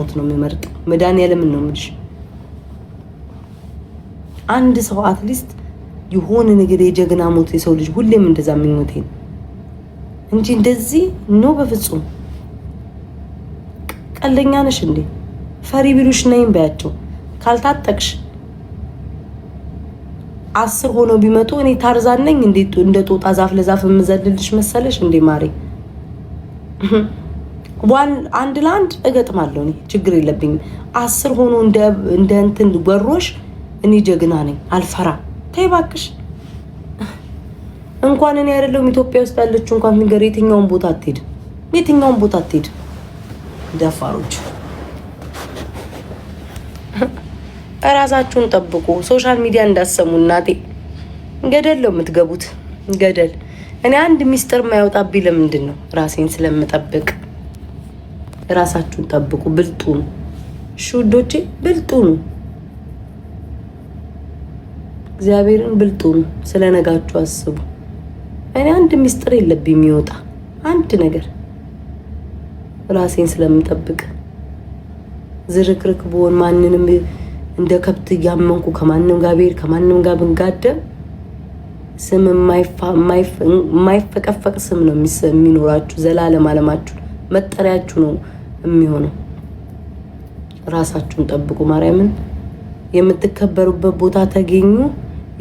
ሞት ነው የሚመርጥ። መድኃኒዓለም ነው የምልሽ። አንድ ሰው አትሊስት የሆነ ነገር የጀግና ሞት የሰው ልጅ ሁሌም እንደዛ ምኞቴ ነው እንጂ እንደዚህ ነው በፍጹም። ቀለኛ ነሽ እንዴ? ፈሪ ቢሉሽ ነይም በያቸው። ካልታጠቅሽ 10 ሆነው ቢመጡ እኔ ታርዛን ነኝ እንደ ጦጣ ዛፍ ለዛፍ የምዘልልሽ መሰለሽ እንዴ ማሬ? አንድ ለአንድ እገጥማለሁ እኔ ችግር የለብኝም። 10 ሆኖ እንደ እንትን ወሮሽ እኔ ጀግና ነኝ፣ አልፈራ። ተይ እባክሽ። እንኳን እኔ አይደለሁም ኢትዮጵያ ውስጥ ያለችው እንኳን ፊንገር የትኛውን ቦታ አትሄድም፣ የትኛውን ቦታ አትሄድም። ደፋሮች እራሳችሁን ጠብቁ። ሶሻል ሚዲያ እንዳሰሙ እናቴ ገደል ነው የምትገቡት፣ ገደል። እኔ አንድ ሚስጥር ማያወጣብኝ ለምንድን ነው? ራሴን ስለምጠብቅ። ራሳችሁን ጠብቁ። ብልጡ ነው ሹዶቼ፣ ብልጡ ነው። እግዚአብሔርን ብልጡ ነው። ስለነጋችሁ አስቡ። እኔ አንድ ሚስጥር የለብኝ የሚወጣ አንድ ነገር፣ ራሴን ስለምጠብቅ። ዝርክርክ ብሆን ማንንም እንደ ከብት እያመንኩ ከማንም ጋር ብሄድ ከማንም ጋር ብንጋደም ስም የማይፈቀፈቅ ስም ነው የሚኖራችሁ። ዘላለም አለማችሁ መጠሪያችሁ ነው የሚሆነው። ራሳችሁን ጠብቁ። ማርያምን የምትከበሩበት ቦታ ተገኙ፣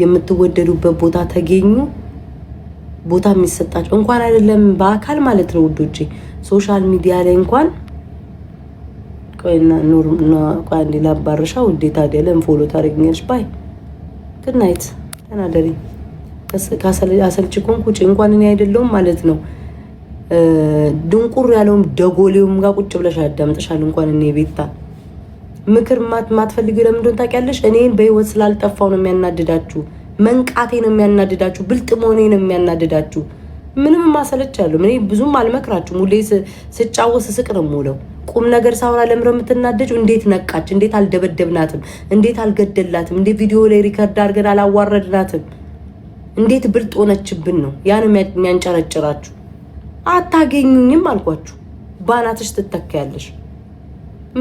የምትወደዱበት ቦታ ተገኙ። ቦታ የሚሰጣችሁ እንኳን አይደለም በአካል ማለት ነው ውዶቼ፣ ሶሻል ሚዲያ ላይ እንኳን ቆይና ኑር ነው ቋንዲ ላባርሻ ውዴ። ታዲያ ለምን ፎሎ ታደርጊኛለሽ? ባይ good night ተናደሪ። አሰልቺ ኮንኩጭ እንኳን እኔ አይደለሁም ማለት ነው። ድንቁር ያለውም ደጎሌውም ጋር ቁጭ ብለሽ አዳምጥሻል። እንኳን እኔ ቤታ ምክር ማትፈልጊው ለምን እንደሆነ ታውቂያለሽ? እኔን በህይወት ስላልጠፋው ነው የሚያናድዳችሁ። መንቃቴ ነው የሚያናድዳችሁ። ብልጥ መሆኔ ነው የሚያናድዳችሁ። ምንም ማሰለቻለሁ። እኔ ብዙም አልመክራችሁም። ሁሌ ስጫወት ስስቅ ነው የምውለው። ቁም ነገር ሳውራ ለምረ የምትናደጁ። እንዴት ነቃች? እንዴት አልደበደብናትም? እንዴት አልገደላትም? እንዴት ቪዲዮ ላይ ሪከርድ አድርገን አላዋረድናትም? እንዴት ብልጥ ሆነችብን ነው ያን የሚያንጨረጭራችሁ። አታገኙኝም አልኳችሁ። ባናትሽ ትተካያለሽ።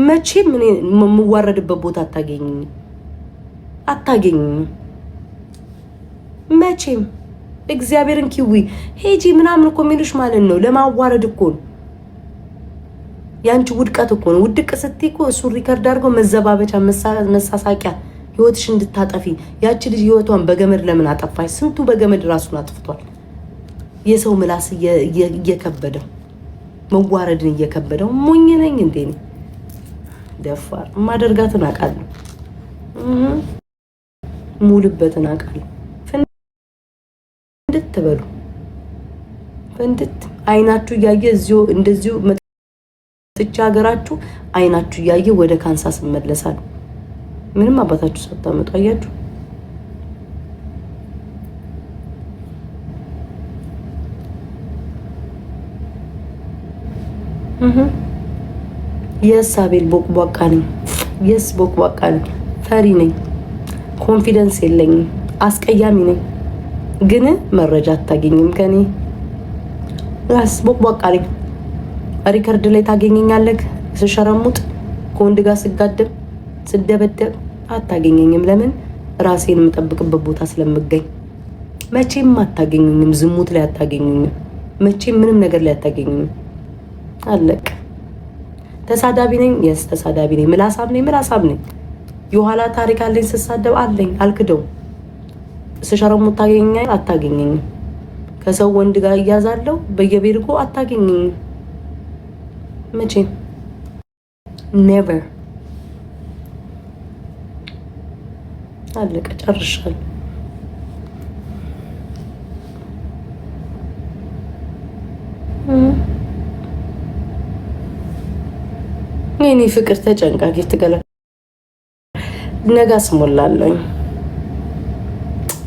መቼም ምን የምዋረድበት ቦታ አታገኙኝም፣ አታገኙኝም መቼም። እግዚአብሔርን ኪዊ ሄጂ ምናምን እኮ የሚሉሽ ማለት ነው ለማዋረድ እኮ ነው። ያንቺ ውድቀት እኮ ነው። ውድቅ ስትይ እኮ እሱ ሪከርድ አድርገው መዘባበቻ መሳሳቂያ ህይወትሽ እንድታጠፊ። ያቺ ልጅ ህይወቷን በገመድ ለምን አጠፋች? ስንቱ በገመድ ራሱን አጥፍቷል። የሰው ምላስ እየከበደው መዋረድን እየከበደው ሞኝ ነኝ እንዴ? ደፋር ማደርጋትን አውቃለሁ፣ ሙልበትን አውቃለሁ። ፍንድት በሉ ፍንድት። አይናችሁ እያየ እዚሁ እንደዚሁ መጥቻ ሀገራችሁ አይናችሁ እያየ ወደ ካንሳስ መለሳል። ምንም አባታችሁ ሳታመጡ አያችሁ። የስ አቤል ቦቅቧቃ ነኝ። የስ ቦቅቧቃ ነኝ። ፈሪ ነኝ። ኮንፊደንስ የለኝም። አስቀያሚ ነኝ። ግን መረጃ አታገኝም ከኔ። ያስ ቦቅቧቃ ነኝ። ሪከርድ ላይ ታገኘኛለህ ስሸረሙጥ፣ ከወንድ ጋር ስጋደም ስደበደብ አታገኘኝም። ለምን? ራሴን የምጠብቅበት ቦታ ስለምገኝ። መቼም አታገኙኝም። ዝሙት ላይ አታገኙኝም። መቼም ምንም ነገር ላይ አታገኙኝም። አለቅ። ተሳዳቢ ነኝ። የስ ተሳዳቢ ነኝ። ምላሳም ነኝ። ምላሳም ነኝ። የኋላ ታሪክ አለኝ። ስሳደብ አለኝ። አልክደው። ስሸረሙት ታገኘኛል? አታገኘኝም። ከሰው ወንድ ጋር እያዛለሁ በየቤርጎ አታገኘኝም። መቼም ኔቨር። አለቀ። ጨርሻለሁ። የኔ ፍቅር ተጨንቃቂ ትገለ ነጋ ስሞላለኝ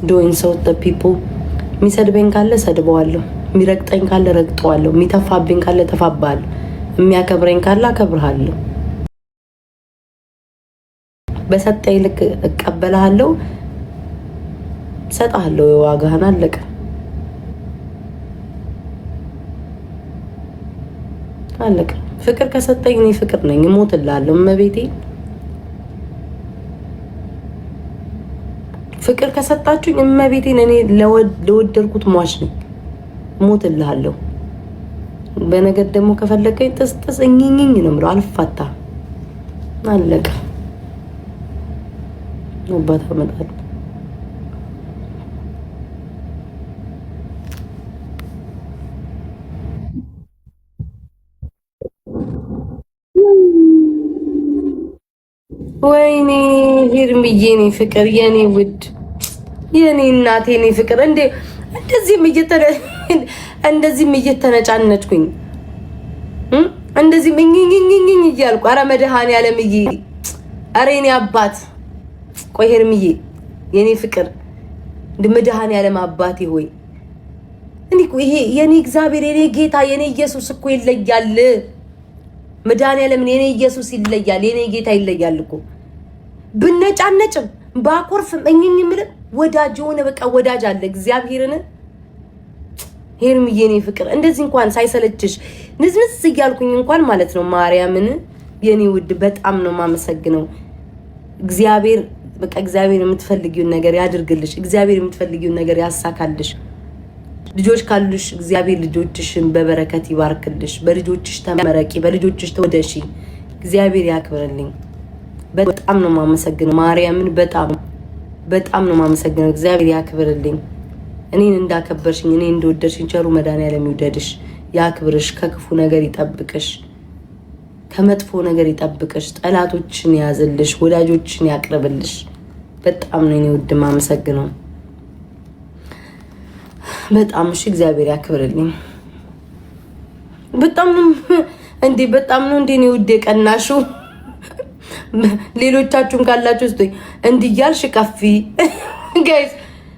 ዶይን ሰው ፒፕል። የሚሰድበኝ ካለ ሰድበዋለሁ፣ የሚረግጠኝ ካለ ረግጠዋለሁ፣ የሚተፋብኝ ካለ ተፋባለሁ፣ የሚያከብረኝ ካለ አከብርሃለሁ። በሰጠኝ ልክ እቀበልሃለሁ፣ ሰጣለሁ የዋጋህን። አለቀ። አለቀ። ፍቅር ከሰጠኝ እኔ ፍቅር ነኝ። እሞትልሃለሁ እመቤቴ። ፍቅር ከሰጣችሁኝ እመቤቴን እኔ ለወደድኩት ሟች ነኝ። እሞትልሃለሁ። በነገር ደግሞ ከፈለከኝ ጥስጥስ እኝኝኝ ነው የምለው። አልፋታ አለቀ። አባት አመጣለሁ። ወይኔ ሄርምዬ፣ የኔ ፍቅር፣ የኔ ውድ፣ የኔ እናቴ፣ የኔ ፍቅር እንደዚህም እየተነጫነጭኩኝ እንደዚህም እኝኝኝኝ እያልኩ ኧረ መድኃኒዓለምዬ፣ ኧረ የኔ አባት፣ ቆይ ሄርምዬ፣ የኔ ፍቅር፣ መድኃኒዓለም አባቴ ሆይ እኔ እኮ ይሄ የኔ እግዚአብሔር፣ የኔ ጌታ፣ የኔ ኢየሱስ እኮ ይለያል። መድኃኒዓለም የኔ ኢየሱስ ይለያል፣ የኔ ጌታ ይለያል እኮ። ብነጫነጭም ባኮርፍም እኝኝ የምልም ወዳጅ የሆነ በቃ ወዳጅ አለ እግዚአብሔርን። ሄርምዬ የኔ ፍቅር እንደዚህ እንኳን ሳይሰለችሽ ንዝንዝ እያልኩኝ እንኳን ማለት ነው ማርያምን የኔ ውድ በጣም ነው የማመሰግነው። እግዚአብሔር በቃ እግዚአብሔር የምትፈልጊውን ነገር ያድርግልሽ። እግዚአብሔር የምትፈልጊውን ነገር ያሳካልሽ። ልጆች ካሉሽ እግዚአብሔር ልጆችሽን በበረከት ይባርክልሽ። በልጆችሽ ተመረቂ፣ በልጆችሽ ተወደሺ። እግዚአብሔር ያክብርልኝ። በጣም ነው የማመሰግነው ማርያምን፣ በጣም ነው የማመሰግነው። እግዚአብሔር ያክብርልኝ። እኔን እንዳከበርሽኝ፣ እኔን እንደወደድሽኝ ቸሩ መድኃኒዓለም ይውደድሽ፣ ያክብርሽ፣ ከክፉ ነገር ይጠብቅሽ፣ ከመጥፎ ነገር ይጠብቅሽ፣ ጠላቶችን ያዝልሽ፣ ወዳጆችን ያቅርብልሽ። በጣም ነው እኔ ውድ የማመሰግነው። በጣም እሺ፣ እግዚአብሔር ያክብርልኝ። በጣም ነው እንዴ ነው ውድ የቀናሹ። ሌሎቻችሁን ካላችሁ እስቲ እንዲያልሽ ቀፊ ጋይስ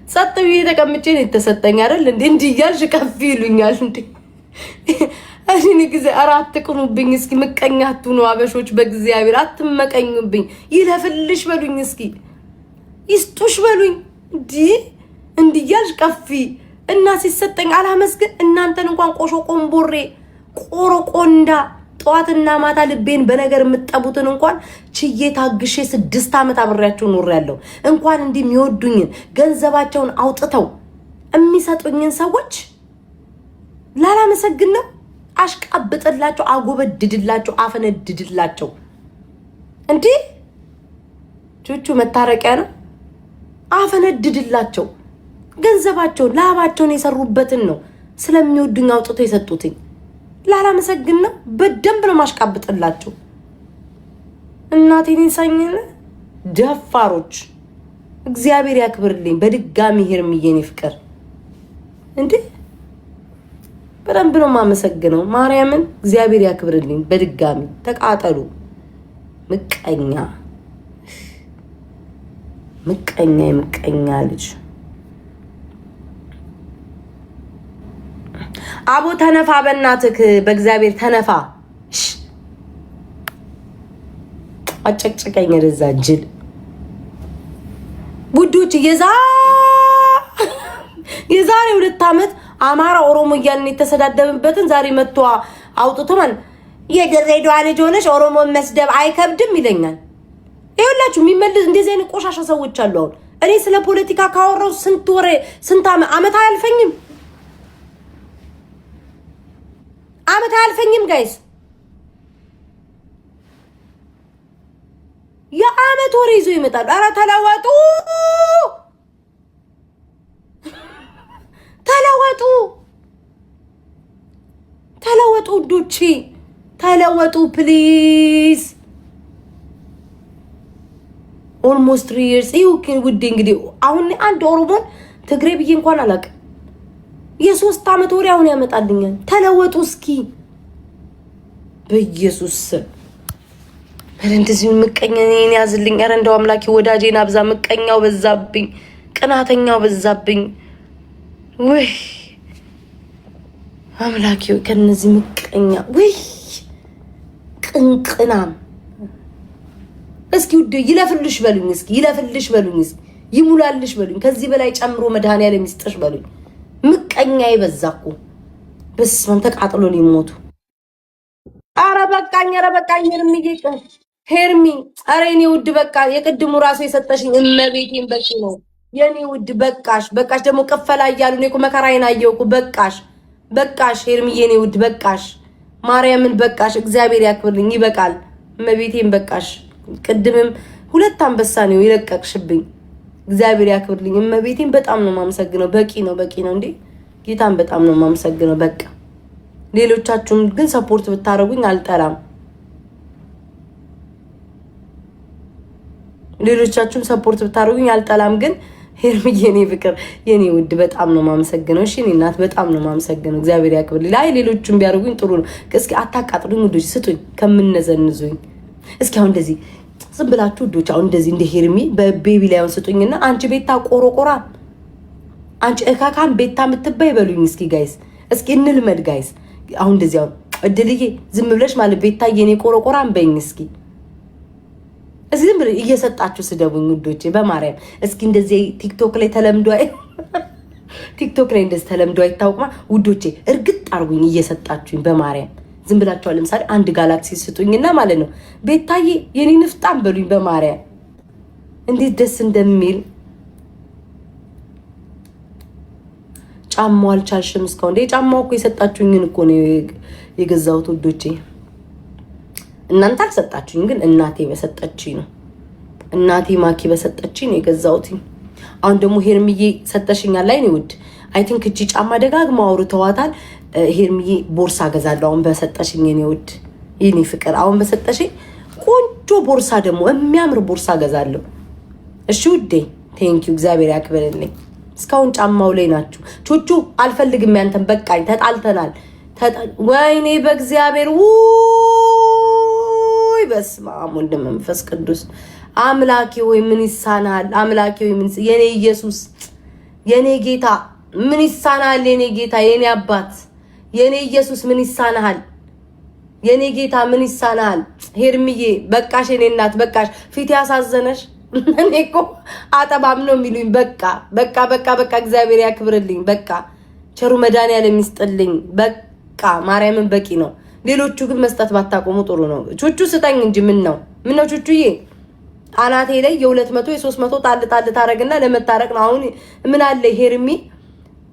ሰጥ ብዬ ተቀምጬ ነው የተሰጠኝ አይደል እንዴ? እንዲያልሽ ቀፊ ይሉኛል እንዴ? እኔ ጊዜ አራት ቅኑብኝ እስኪ። ምቀኛ አትሁኑ አበሾች፣ በእግዚአብሔር አትመቀኙብኝ። ይለፍልሽ በሉኝ እስኪ፣ ይስጡሽ በሉኝ። እንዲያልሽ ቀፊ እና ሲሰጠኝ አላመስግን። እናንተን እንኳን ቆሾ ቆምቦሬ ቆሮቆንዳ ጠዋትና ማታ ልቤን በነገር የምጠቡትን እንኳን ችዬ ታግሼ 6 ዓመት አብሬያቸው ኖሬያለሁ። እንኳን እንዲህ የሚወዱኝን ገንዘባቸውን አውጥተው የሚሰጡኝን ሰዎች ላላመሰግን ነው? አሽቃብጥላቸው፣ አጎበድድላቸው፣ አፈነድድላቸው። እንዴ ቹቹ መታረቂያ ነው። አፈነድድላቸው። ገንዘባቸውን ላባቸውን የሰሩበትን ነው ስለሚወዱኝ አውጥተው የሰጡትኝ። ላላመሰግን ነው? በደንብ ነው ማሽቃብጥላቸው። እናቴን ይሳኝነ ደፋሮች። እግዚአብሔር ያክብርልኝ። በድጋሚ ሄርምዬ የኔ ፍቅር እንዴ በደንብ ነው ማመሰግነው ማርያምን። እግዚአብሔር ያክብርልኝ። በድጋሚ ተቃጠሉ። ምቀኛ የምቀኛ ልጅ አቦ ተነፋ፣ በእናትህ በእግዚአብሔር ተነፋ። አጨቅጨቀኝ ወደዛ ጅል ውዶች። የዛሬ 2 ዓመት አማራ ኦሮሞ እያልን የተሰዳደብንበትን ዛሬ መጥቶ አውጥቶ ማለት የድሬዳዋ ልጅ ሆነሽ ኦሮሞን መስደብ አይከብድም ይለኛል። ይኸውላችሁ የሚመልስ እንደዚህ አይነት ቆሻሻ ሰዎች አሉ። አሁን እኔ ስለ ፖለቲካ ካወራው ስንት ዓመት አያልፈኝም። ዓመት አያልፈኝም ጋይስ። የዓመት ወሬ ይዞ ይመጣሉ። ኧረ ተለወጡ ውዶቼ፣ ተለወጡ ፕሊዝ። ኦልሞስት 3 years ይሁን ውዴ። እንግዲህ አሁን አንድ ኦሮሞን ትግሬ ብዬ እንኳን አላውቅም። የ3 ዓመት ወሬ አሁን ያመጣልኛል። ተለወጡ እስኪ በኢየሱስ ስም። ኧረ እንደዚህ ምቀኛ እኔን ያዝልኝ። ኧረ እንደው አምላኬ ወዳጄን አብዛ። ምቀኛው በዛብኝ፣ ቅናተኛው በዛብኝ። ወይ አምላኬ ከነዚህ ምቀኛ ወይ ቅንቅናም እስኪ ውዴ ይለፍልሽ በሉኝ እስኪ፣ ይለፍልሽ በሉኝ እስኪ፣ ይሙላልሽ በሉኝ። ከዚህ በላይ ጨምሮ መድኃኒዓለም ይስጥሽ በሉኝ። ምቀኛ ይበዛኩ። በስመ አብ ተቃጥሎ ሊሞቱ ኧረ በቃኝ ሄርሚ ኧረ የኔ ውድ በቃ የቅድሙ ራሱ የሰጠሽኝ እመቤቴን በቂ ነው የኔ ውድ በቃሽ ደግሞ ቅፈላ እያሉ እኔ እኮ መከራዬን አየሁ እኮ በቃሽ ሄርሚ የኔ ውድ በቃሽ ማርያምን በቃሽ እግዚአብሔር ያክብርልኝ ይበቃል እመቤቴን በቃሽ ቅድምም ሁለት አንበሳ ነው ይለቀቅሽብኝ እግዚአብሔር ያክብርልኝ እመቤቴን በጣም ነው ማመሰግነው በቂ ነው እንዴ ጌታን በጣም ነው ማመሰግነው በቃ ሌሎቻችሁም ግን ሰፖርት ብታረጉኝ አልጠላም ግን ሄርሚዬ የኔ ፍቅር የኔ ውድ በጣም ነው ማመሰግነው እሺ እኔ እናት በጣም ነው ማመሰግነው እግዚአብሔር ያክብርልኝ ላይ ሌሎቹም ቢያርጉኝ ጥሩ ነው እስኪ አታቃጥሉኝ ውዶች ስጡኝ ከምነዘንዙኝ እስኪ አሁን እንደዚህ ዝም ብላችሁ ውዶች አሁን እንደዚህ እንደ ሄርሚ በቤቢ ላይ አሁን ስጡኝና አንቺ ቤታ ቆሮቆራ አንቺ እካካም ቤታ የምትባይ በሉኝ እስኪ ጋይስ እስኪ እንልመድ ጋይስ አሁን እንደዚህ አሁን እድልዬ ዝም ብለሽ ማለት ቤታ የኔ ቆሮቆራን በይኝ እስኪ ዝም ብለ እየሰጣችሁ ስደቡኝ ውዶቼ በማርያም እስኪ እንደዚህ ቲክቶክ ላይ እንደዚህ ተለምዶ አይታወቅማ ውዶቼ እርግጥ አርጉኝ እየሰጣችሁኝ በማርያም ዝም ብላችሁ ለምሳሌ አንድ ጋላክሲ ስጡኝና ማለት ነው ቤታዬ የኔ ንፍጣም በሉኝ በማርያም እንዴት ደስ እንደሚል ጫማው አልቻልሽም እስካሁን እንዴ ጫማው እኮ የሰጣችሁኝን እኮ ነው የገዛሁት ውዶቼ እናንተ አልሰጣችሁኝ ግን እናቴ በሰጠችኝ ነው እናቴ ማኪ በሰጠችኝ ነው የገዛሁት አሁን ደግሞ ሄርሚዬ ሰጠሽኛል ላይ ነው ውድ አይ ቲንክ እቺ ጫማ ደጋግማ አውርተዋታል ሄርሚዬ ቦርሳ ገዛለሁ አሁን በሰጠሽኝ ነው ውድ የኔ ፍቅር አሁን በሰጠሽኝ ቆንጆ ቦርሳ ደግሞ የሚያምር ቦርሳ ገዛለሁ እሺ ውዴ ቴንኪው እግዚአብሔር ያክብርልኝ እስካሁን ጫማው ላይ ናችሁ ቹቹ አልፈልግም ያንተን በቃኝ ተጣልተናል ወይኔ በእግዚአብሔር ወይ በስመ አብ ወወልድ ወመንፈስ ቅዱስ አምላኬ ወይ ምን ይሳናል አምላኬ ወይ ምን የኔ ኢየሱስ የኔ ጌታ ምን ይሳናል የኔ ጌታ የኔ አባት የኔ ኢየሱስ ምን ይሳናል የኔ ጌታ ምን ይሳናል ሄርሚዬ በቃሽ የኔ እናት በቃሽ ፊት ያሳዘነሽ እኔ እኮ አጠባም ነው የሚሉኝ በቃ እግዚአብሔር ያክብርልኝ በቃ ቸሩ መድኃኒዓለም ይስጥልኝ በቃ ማርያምን በቂ ነው ሌሎቹ ግን መስጠት ባታቆሙ ጥሩ ነው ቹቹ ስጠኝ እንጂ ምን ነው ቹቹዬ አናቴ ላይ የ200 የ300 ጣል ታረግና ለመታረቅ ነው አሁን ምን አለ ሄርሚ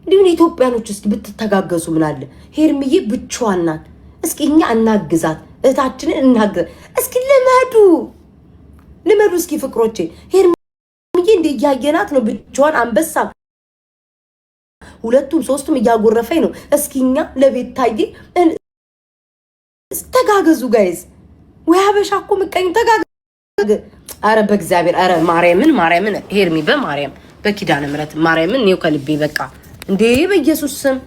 ዲን ኢትዮጵያኖች እስኪ ብትተጋገዙ ምን አለ ሄርሚዬ ብቻዋን ናት እስኪ እኛ እናግዛት እህታችንን እናግዛት እስኪ ልመዱ እስኪ ፍቅሮቼ ሄርሚዬ እንደ ያየናት ነው ብቻዋን አንበሳ ሁለቱም ሶስቱም እያጎረፈኝ ነው እስኪኛ ለቤታዬ ተጋገዙ ጋይስ ወይ አበሻ እኮ ምቀኝ ተጋገዙ አረ በእግዚአብሔር አረ ማርያምን ሄርሚ በማርያም በኪዳነ ምሕረት ማርያምን ነው ከልቤ በቃ እንዴ በኢየሱስ ስም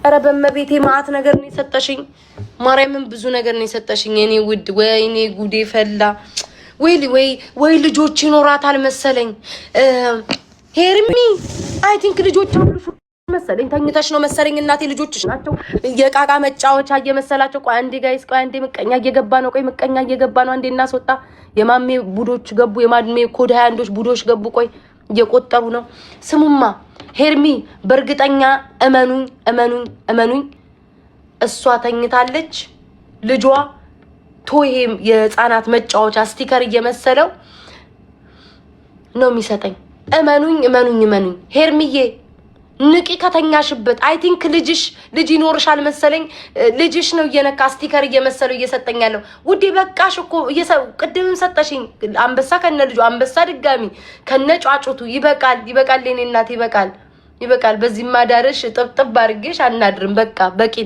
አረ በመቤቴ ማአት ነገር ነው የሰጠሽኝ ማርያምን ብዙ ነገር ነው የሰጠሽኝ የኔ ውድ ወይኔ ጉዴ ፈላ ወይ ልጆች ይኖራታል መሰለኝ ሄርሚ አይ ቲንክ ልጆች አሉ መሰለኝ ተኝተሽ ነው መሰለኝ እናቴ ልጆችሽ ናቸው የቃቃ መጫወቻ እየመሰላቸው ቆይ አንዴ ጋይስ ቆይ አንዴ ምቀኛ እየገባ ነው አንዴ እናስወጣ የማሜ ቡዶች ገቡ የማድሜ ኮድ 21ዶች ቡዶች ገቡ ቆይ እየቆጠሩ ነው ስሙማ ሄርሚ በርግጠኛ እመኑኝ እሷ ተኝታለች ልጇ ቶይም የህፃናት መጫወቻ ስቲከር እየመሰለው ነው የሚሰጠኝ እመኑኝ ሄርሚዬ ንቂ ከተኛሽበት አይ ቲንክ ልጅ ይኖርሻል መሰለኝ ልጅሽ ነው እየነካ ስቲከር እየመሰለው እየሰጠኛለው ውዴ በቃሽ እኮ ቅድምም ሰጠሽኝ አንበሳ ከነ ልጁ አንበሳ ድጋሚ ከነ ጫጩቱ ይበቃል የኔ እናት ይበቃል በዚህ ማዳረሽ ጥብጥብ አድርጌሽ አናድርም በቃ በቂ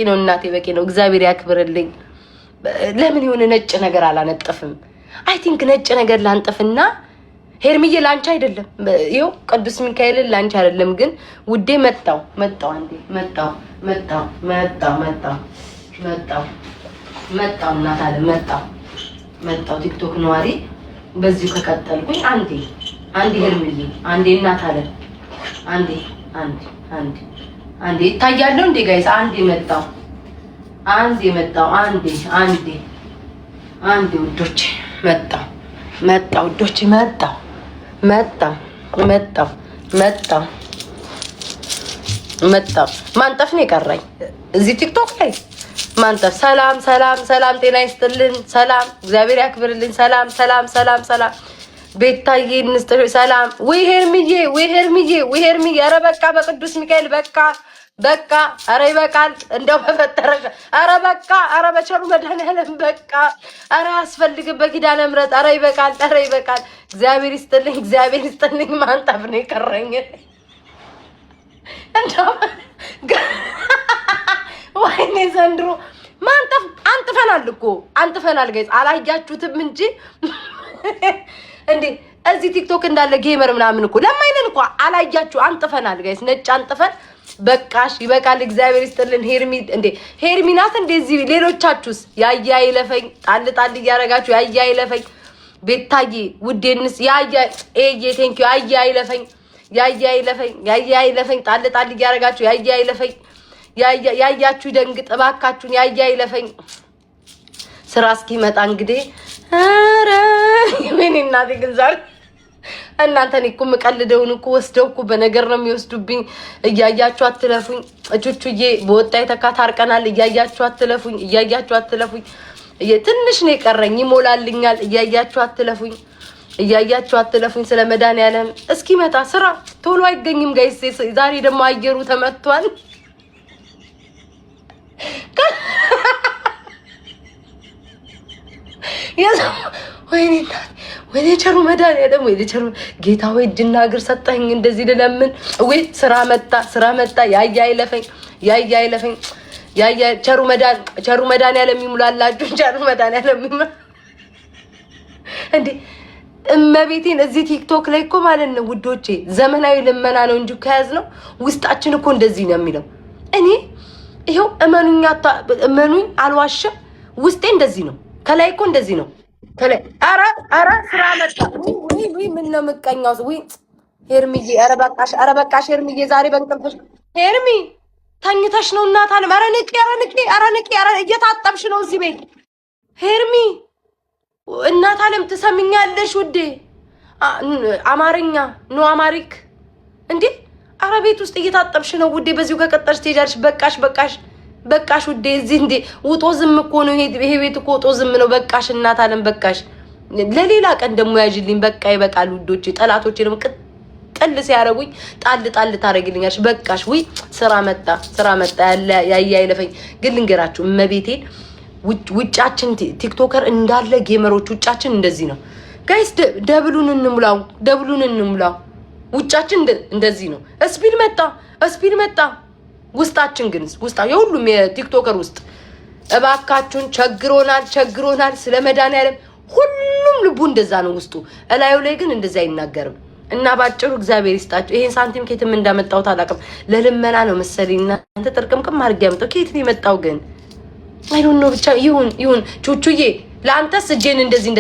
ነው እናቴ በቂ ነው እግዚአብሔር ያክብርልኝ ለምን የሆነ ነጭ ነገር አላነጥፍም አይ ቲንክ ነጭ ነገር ላንጥፍና ሄርሚዬ ላንቺ አይደለም ይው ቅዱስ ሚካኤልን ላንቺ አይደለም ግን ውዴ መጣው አንዴ መጣው እናት አለ መጣው ቲክቶክ ነዋሪ በዚሁ ከቀጠልኩኝ አንዴ ሄርሚዬ አንዴ እናት አለ አንዴ ታያለው እንዴ ጋይስ አንዴ መጣው አንዴ ውዶች መጣው ውዶች መጣው ማንጠፍ ነው የቀረኝ እዚህ ቲክቶክ ላይ ማንጠፍ ሰላም ሰላም ሰላም፣ ጤና ይስጥልን። ሰላም እግዚአብሔር ያክብርልኝ። ሰላም ሰላም ሰላም ሰላም። ቤታዬ እንስጥሽ ሰላም። ወይ ሄርሚዬ ወይ ሄርሚዬ ወይ ሄርሚዬ። ኧረ በቃ በቅዱስ ሚካኤል በቃ በቃ። ኧረ ይበቃል እንደው በፈጠረሽ። ኧረ በቃ ኧረ በቸሩ መድኃኒዓለም በቃ። ኧረ አያስፈልግም በኪዳነ ምሕረት። ኧረ ይበቃል ኧረ ይበቃል። እግዚአብሔር ይስጥልኝ እግዚአብሔር ይስጥልኝ። ማንጠፍ ነው የቀረኝ እንደው ወይኔ ዘንድሮ ማንጠፍ አንጥፈናል እኮ አንጥፈናል። ጋይስ አላያችሁትም እንጂ እንዴ እዚህ ቲክቶክ እንዳለ ጌመር ምናምን እኮ ለማይነን እኮ አላያችሁ። አንጥፈናል ጋይስ ነጭ አንጥፈን በቃሽ ይበቃል። እግዚአብሔር ይስጥልን። ሄርሚ እንዴ ሄርሚ ናት እንደዚህ። ሌሎቻችሁስ ያያ ይለፈኝ ጣል ጣል እያረጋችሁ ያያ ይለፈኝ። ቤታዬ ውዴንስ ያያ ኤዬ ቴንኪው ያያ ይለፈኝ ያያ ይለፈኝ ያያ ይለፈኝ ጣል ጣል እያረጋችሁ ያያ ይለፈኝ። ያያችሁ ደንግጥ እባካችሁን። ያያ ይለፈኝ። ስራ እስኪመጣ እንግዲህ ኧረ ምን እናቴ ግን ዛሬ እናንተን እኮ የምቀልደውን እኮ ወስደው እኮ በነገር ነው የሚወስዱብኝ። እያያችሁ አትለፉኝ። እቹቹዬ በወጣ የተካ ታርቀናል። እያያችሁ አትለፉኝ። እያያችሁ አትለፉኝ። ትንሽ ነው የቀረኝ ይሞላልኛል። እያያችሁ አትለፉኝ። እያያችሁ አትለፉኝ። ስለ መድኃኒዓለም እስኪመጣ ስራ ቶሎ አይገኝም ጋይስ። ዛሬ ደግሞ አየሩ ተመቷል። ወይኔ ቸሩ መድኃኒዓለም ወይኔ ቸሩ ጌታ ወይ እጅና እግር ሰጠኝ እንደዚህ ልለምን። ወይ ስራ መጣ። ያያ ይለፈኝ ያያ ይለፈኝ ያያ ቸሩ መድኃኒዓለም ይሙላላችሁ። ቸሩ መድኃኒዓለም እንዴ እመቤቴን እዚህ ቲክቶክ ላይ እኮ ማለት ነው ውዶቼ ዘመናዊ ልመና ነው እንጂ ከያዝ ነው ውስጣችን እኮ እንደዚህ ነው የሚለው። እኔ ይሄው እመኑኝ አልዋሽም። ውስጤ እንደዚህ ነው። ከላይ እኮ እንደዚህ ነው። ከላይ ኧረ ስራ መጣ። ወይ ምን ነው ምቀኛው? ወይ ሄርሚዬ ኧረ በቃሽ ሄርሚዬ ዛሬ በእንቅልፍሽ ሄርሚ ተኝተሽ ነው እናት አለ። ኧረ ንቂ እየታጠብሽ ነው እዚህ ቤት ሄርሚ። እናት አለም ትሰሚኛለሽ ውዴ? አማርኛ ኖ አማሪክ እንዴ? ኧረ ቤት ውስጥ እየታጠብሽ ነው ውዴ። በዚሁ ከቀጠልሽ ትሄጃለሽ። በቃሽ ውዴ። እዚህ እንዴ ውጦ ዝም እኮ ነው ይሄ ቤት እኮ ውጦ ዝም ነው። በቃሽ እናት አለም በቃሽ። ለሌላ ቀን ደግሞ ያጅልኝ። በቃ ይበቃል ውዶቼ። ጠላቶቼ ደግሞ ቅጥል ሲያረጉኝ ጣል ታረግልኛለሽ። በቃሽ። ወይ ስራ መጣ ያያ ይለፈኝ። ግን ልንገራችሁ እመቤቴን ውጫችን ቲክቶከር እንዳለ ጌመሮች ውጫችን እንደዚህ ነው ጋይስ። ደብሉን እንሙላው። ውጫችን እንደዚህ ነው። ስፒድ መጣ። ውስጣችን ግን የሁሉም የቲክቶከር ውስጥ እባካችሁን ቸግሮናል ስለ መድኃኒዓለም ሁሉም ልቡ እንደዛ ነው ውስጡ። እላዩ ላይ ግን እንደዛ አይናገርም። እና ባጭሩ እግዚአብሔር ይስጣችሁ። ይሄን ሳንቲም ከየትም እንዳመጣሁት አላውቅም። ለልመና ነው መሰለኝ እናንተ ጥርቅምቅም አድርጌ ያመጣው። ከየት ነው የመጣው ግን አይ ዶንት ኖ። ብቻ ይሁን ቹቹዬ ለአንተስ እጄን እንደዚህ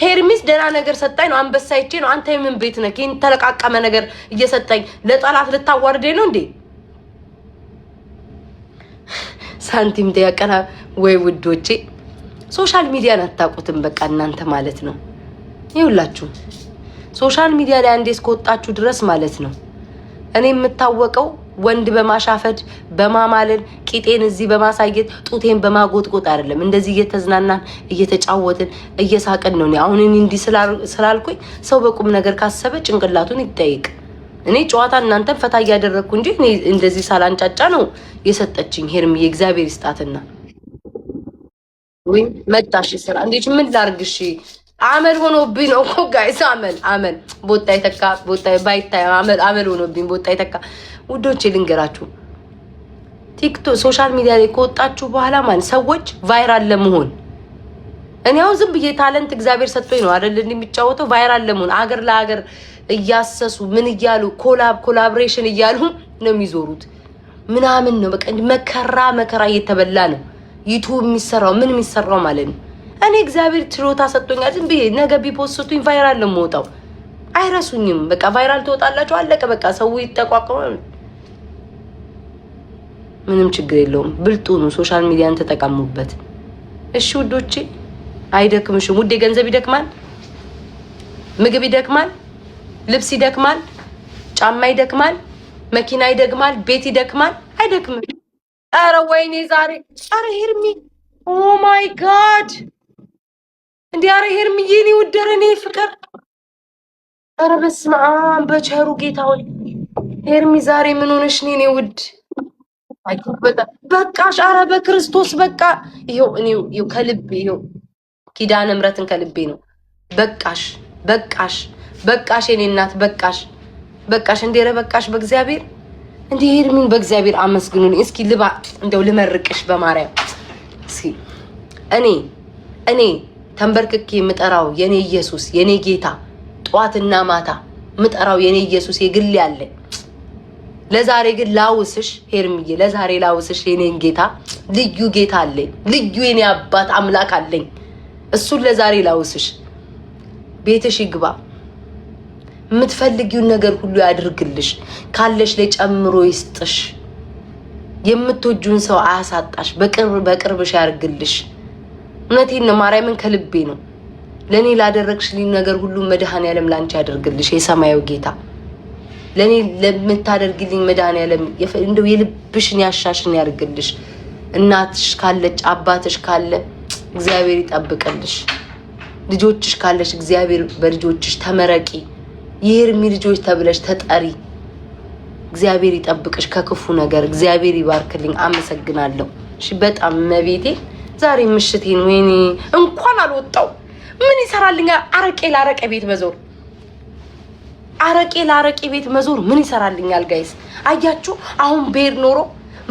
ሄርሚስ ደህና ነገር ሰጣኝ ነው። አንበሳ ይቼ ነው። አንተ የምን ቤት ነህ? ይሄን ተለቃቀመ ነገር እየሰጠኝ ለጠላት ልታዋርደኝ ነው እንዴ? ሳንቲም ተያቀና ወይ ውዶቼ። ሶሻል ሚዲያን አታውቁትም በቃ እናንተ ማለት ነው። ይኸውላችሁ ሶሻል ሚዲያ ላይ አንዴ እስከወጣችሁ ድረስ ማለት ነው እኔ የምታወቀው ወንድ በማሻፈድ በማማለል ቂጤን እዚህ በማሳየት ጡቴን በማጎጥቆጥ አይደለም። እንደዚህ እየተዝናናን እየተጫወትን እየሳቅን ነው። አሁን እንዲህ ስላልኩኝ ሰው በቁም ነገር ካሰበ ጭንቅላቱን ይጠይቅ። እኔ ጨዋታ እናንተን ፈታ እያደረግኩ እንጂ እኔ እንደዚህ ሳላንጫጫ ነው የሰጠችኝ ሄርሚ። የእግዚአብሔር ይስጣትና ወይ መጣሽ ስራ እንዴት ምን ላርግሽ? አመል ሆኖብኝ ነው እኮ ጋይስ። አመል ቦጣ ይተካ ባይታይ አመል ሆኖብኝ ቦጣ ይተካ። ውዶቼ ልንገራችሁ ቲክቶክ ሶሻል ሚዲያ ላይ ከወጣችሁ በኋላ ማለት ሰዎች ቫይራል ለመሆን እኔ አሁን ዝም ብዬ ታለንት እግዚአብሔር ሰጥቶኝ ነው አይደል እንደሚጫወተው ቫይራል ለመሆን አገር ለአገር እያሰሱ ምን እያሉ ኮላቦሬሽን እያሉ ነው የሚዞሩት ምናምን ነው። በቃ መከራ እየተበላ ነው ዩቲዩብ የሚሰራው ምን የሚሰራው ማለት ነው። እኔ እግዚአብሔር ችሎታ ሰጥቶኛል። ዝም ብዬ ነገ ቢፖስቱኝ ቫይራል ለመውጣው አይረሱኝም። በቃ ቫይራል ትወጣላችሁ አለቀ። በቃ ሰው ይጠቋቋማል። ምንም ችግር የለውም። ብልጡ ነው። ሶሻል ሚዲያን ተጠቀሙበት። እሺ ውዶቼ አይደክምሽም ውዴ። ገንዘብ ይደክማል፣ ምግብ ይደክማል፣ ልብስ ይደክማል፣ ጫማ ይደክማል፣ መኪና ይደክማል፣ ቤት ይደክማል። አይደክምም። ኧረ ወይኔ ዛሬ ኧረ ሄርሚ ኦ ማይ ጋድ እንዴ! ኧረ ሄርሚ የኔ ውደረ እኔ ፍቅር ኧረ በስመ አብ በቸሩ ጌታ ሆይ ሄርሚ ዛሬ ምን ሆነሽ ነው የኔ ውድ? በቃሽ። ኧረ በክርስቶስ በቃ ይኸው እኔ ይኸው ከልቤ ይኸው ኪዳነ ምሕረትን ከልቤ ነው። በቃሽ በቃሽ በቃሽ የኔ እናት በቃሽ በቃሽ። እንዴ ኧረ በቃሽ በእግዚአብሔር እንዴ ሄርሚን በእግዚአብሔር አመስግኑልኝ እስኪ ልባ እንደው ልመርቅሽ በማርያም እስኪ እኔ ተንበርክኬ የምጠራው የኔ ኢየሱስ የኔ ጌታ ጧትና ማታ ምጠራው የኔ ኢየሱስ የግል ያለ ለዛሬ ግን ላውስሽ ሄርሚዬ ለዛሬ ላውስሽ የኔን ጌታ ልዩ ጌታ አለኝ ልዩ የኔ አባት አምላክ አለኝ እሱን ለዛሬ ላውስሽ ቤትሽ ይግባ የምትፈልጊውን ነገር ሁሉ ያድርግልሽ ካለሽ ላይ ጨምሮ ይስጥሽ የምትወጁን ሰው አያሳጣሽ በቅርብሽ ያርግልሽ እውነቴን ነው ማርያምን ከልቤ ነው ለኔ ላደረግሽልኝ ነገር ሁሉ መድኃኔዓለም ላንቺ ያደርግልሽ የሰማዩ ጌታ ለኔ ለምታደርግልኝ መድኃኔዓለም እንደው የልብሽን ያሻሽን ያርግልሽ እናትሽ ካለች አባትሽ ካለ እግዚአብሔር ይጠብቅልሽ ልጆችሽ ካለሽ እግዚአብሔር በልጆችሽ ተመረቂ የሄርሚ ልጆች ተብለሽ ተጠሪ እግዚአብሔር ይጠብቅሽ ከክፉ ነገር እግዚአብሔር ይባርክልኝ አመሰግናለሁ እሺ በጣም መቤቴ ዛሬ ምሽቴን ወይኔ እንኳን አልወጣው ምን ይሰራልኛል አረቄ ላረቄ ቤት መዞር አረቄ ላረቄ ቤት መዞር ምን ይሰራልኛል ጋይስ አያችሁ አሁን ቤር ኖሮ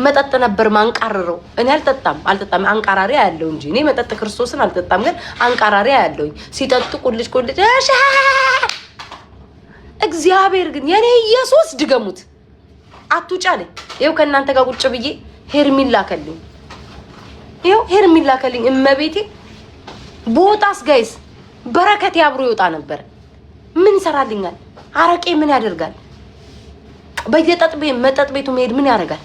መጠጥ ነበር ማንቃረረው እኔ አልጠጣም አንቃራሪ ያለው እንጂ እኔ መጠጥ ክርስቶስን አልጠጣም ግን አንቃራሪ ያለው ሲጠጡ ቁልጭ እግዚአብሔር ግን የኔ ኢየሱስ ድገሙት አትውጫለኝ ይሄው ከናንተ ጋር ቁጭ ብዬ ሄርሚን ላከልኝ ይሄው ሄርሚን ላከልኝ እመቤቴ ቦታስ ጋይስ በረከት ያብሮ ይወጣ ነበር ምን ይሰራልኛል አረቄ ምን ያደርጋል መጠጥ ቤቱ መሄድ ምን ያደርጋል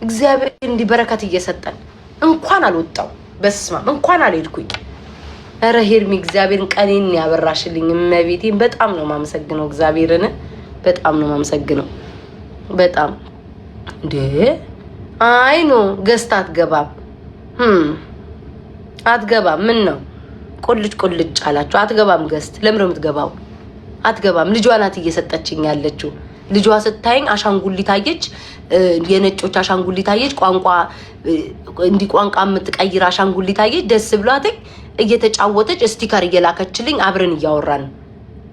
እግዚአብሔር እንዲህ በረከት እየሰጠን እንኳን አልወጣው በስማም እንኳን አልሄድኩኝ ኧረ ሄርሚ እግዚአብሔርን ቀኔን ያበራሽልኝ እመቤቴን በጣም ነው ማመሰግነው እግዚአብሔርን በጣም ነው ማመሰግነው በጣም እንዴ አይ ኖ ገስት አትገባም ምን ነው ቁልጭ አላችሁ አትገባም ገስት ለምን ነው የምትገባው አትገባም ልጇ ናት እየሰጠችኝ ያለችው ልጇ ስታይኝ አሻንጉሊት አየች የነጮች አሻንጉሊት አየች ቋንቋ እንዲ ቋንቋ የምትቀይር አሻንጉሊት አየች ደስ ብሏት እየተጫወተች ስቲከር እየላከችልኝ አብረን እያወራን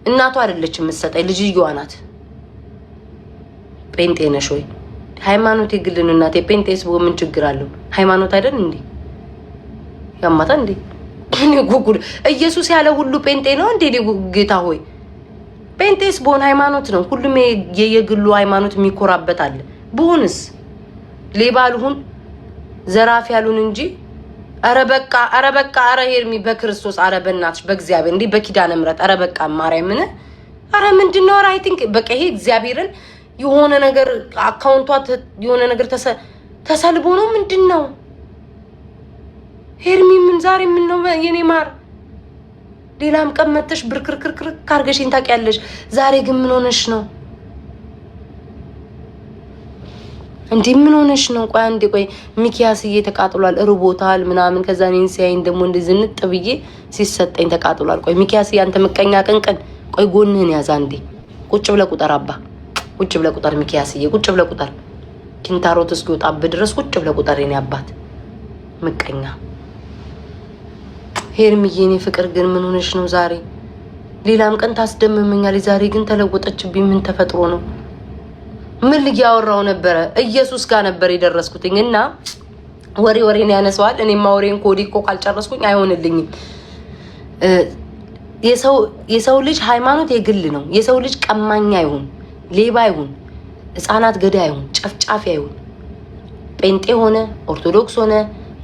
እናቷ አይደለችም የምትሰጠኝ ልጅየዋ ናት ጴንጤ ነሽ ወይ ሃይማኖት የግልን እናቴ ጴንጤስ ምን ችግር አለው ሃይማኖት አይደል እንዴ ያማታ እንዴ እኔ ጉጉል ኢየሱስ ያለ ሁሉ ጴንጤ ነው እንዴ ጌታ ሆይ ጴንጤስ ቦን ሃይማኖት ነው ሁሉም የየግሉ ሃይማኖት የሚኮራበት አለ ቦንስ ሌባልሁን ዘራፍ ያሉን እንጂ አረ በቃ አረ ሄርሚ በክርስቶስ አረ በእናትሽ በእግዚአብሔር እንዴ በኪዳነ ምሕረት አረ በቃ ማርያምን አረ ምንድነው አይ ቲንክ በቃ ይሄ እግዚአብሔርን የሆነ ነገር አካውንቷ የሆነ ነገር ተሰልቦ ነው ምንድነው ሄርሚ ምን ዛሬ ምን ነው የኔ ማር ሌላም ቀመተሽ ብርክርክርክር ካርገሽን ታውቂያለሽ ዛሬ ግን ምን ሆነሽ ነው እንዴ ምን ሆነሽ ነው ቆይ ሚኪያስዬ ተቃጥሏል ርቦታል ምናምን ከዛ እኔን ሲያይን ደግሞ እንደዚህ ንጥ ብዬ ሲሰጠኝ ተቃጥሏል ቆይ ሚኪያስዬ አንተ መቀኛ ቅንቅን ቆይ ጎንህን ያዛ እንዴ ቁጭ ብለ ቁጠር አባ ቁጭ ብለ ቁጠር ሚኪያስዬ ቁጭ ብለ ቁጠር ኪንታሮት እስኪወጣብ ድረስ ቁጭ ብለ ቁጠር የኔ አባት መቀኛ ሄርሚዬ እኔ ፍቅር ግን ምን ሆነሽ ነው ዛሬ ሌላም ቀን ታስደምመኛል ዛሬ ግን ተለወጠችብኝ ምን ተፈጥሮ ነው ምን ልያወራው ነበር ኢየሱስ ጋር ነበር የደረስኩትኝ እና ወሬን ያነሳዋል እኔ ማውሬን ኮዲኮ ካልጨረስኩኝ አይሆንልኝም የሰው ልጅ ሃይማኖት የግል ነው የሰው ልጅ ቀማኛ ይሁን ሌባ ይሁን ህፃናት ገዳይ ይሁን ጨፍጫፊ ይሁን ጴንጤ ሆነ ኦርቶዶክስ ሆነ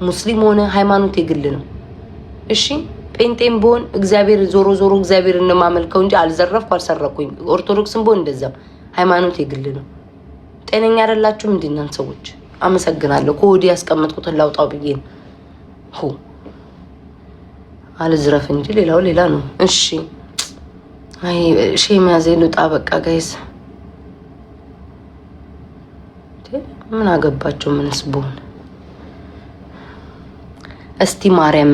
ሙስሊም ሆነ ሃይማኖት የግል ነው እሺ ጴንጤም ቦን እግዚአብሔር ዞሮ እግዚአብሔር እንማመልከው እንጂ አልዘረፍኩ አልሰረኩኝ ኦርቶዶክስም ቦን እንደዛም ሃይማኖት የግል ነው ጤነኛ አይደላችሁም እንዲናን ሰዎች አመሰግናለሁ ኮዲ ያስቀመጥኩት ላውጣው ብዬ ነው አልዝረፍ እንጂ ሌላ ነው እሺ አይ ሼም ያዘኝ ልውጣ በቃ ጋይስ ምን አገባቸው? ምንስ ብሆን እስቲ ማርያም